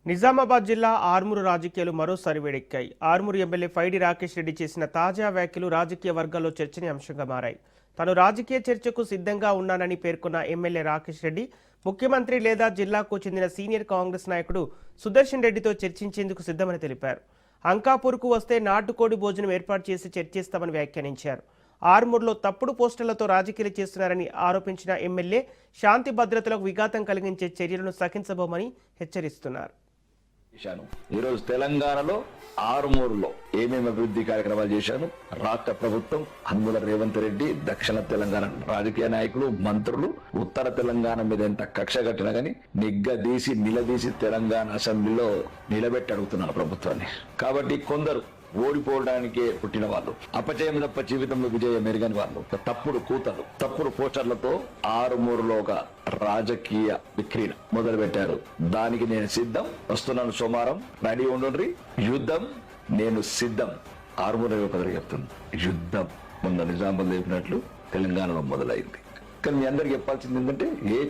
నిజామాబాద్ జిల్లా ఆర్మూరు రాజకీయాలు మరోసారి వేడెక్కాయి. ఆర్మూరు ఎమ్మెల్యే ఫైడి రాకేష్ రెడ్డి చేసిన తాజా వ్యాఖ్యలు రాజకీయ వర్గాల్లో చర్చనీయాంశంగా మారాయి. తాను రాజకీయ చర్చకు సిద్ధంగా ఉన్నానని పేర్కొన్న ఎమ్మెల్యే రాకేష్ రెడ్డి ముఖ్యమంత్రి లేదా జిల్లాకు చెందిన సీనియర్ కాంగ్రెస్ నాయకుడు సుదర్శన్ రెడ్డితో చర్చించేందుకు సిద్ధమని తెలిపారు. అంకాపూర్కు వస్తే నాటుకోడి భోజనం ఏర్పాటు చేసి చర్చిస్తామని వ్యాఖ్యానించారు. ఆర్మూర్లో తప్పుడు పోస్టర్లతో రాజకీయాలు చేస్తున్నారని ఆరోపించిన ఎమ్మెల్యే శాంతి భద్రతలకు విఘాతం కలిగించే చర్యలను సహించబోమని హెచ్చరిస్తున్నారు. ఈరోజు తెలంగాణలో ఆరుమూరులో ఏమేమి అభివృద్ధి కార్యక్రమాలు చేశాను. రాష్ట్ర ప్రభుత్వం హనుమల రేవంత్ రెడ్డి, దక్షిణ తెలంగాణ రాజకీయ నాయకులు, మంత్రులు ఉత్తర తెలంగాణ మీద ఎంత కక్ష కట్టినా గానీ నిలదీసి తెలంగాణ అసెంబ్లీలో నిలబెట్టి అడుగుతున్నారు ప్రభుత్వాన్ని. కాబట్టి కొందరు ఓడిపోవడానికే పుట్టిన వాళ్ళు, అపజయం తప్ప జీవితంలో విజయం ఎరగని వాళ్ళు, తప్పుడు కూతలు, తప్పుడు పోస్టర్లతో ఆరుమూరులో ఒక రాజకీయ విక్రీడ మొదలు పెట్టారు. దానికి నేను సిద్ధం. వస్తున్నాను సోమవారం. రెడీ ఉండండి. యుద్ధం నేను సిద్ధం. ఆరుమూరు యువకులు చెప్తుంది, యుద్ధం మొన్న నిజామాబాద్ చెప్పినట్లు తెలంగాణలో మొదలైంది. కానీ మీ అందరికి చెప్పాల్సింది ఏంటంటే ఏ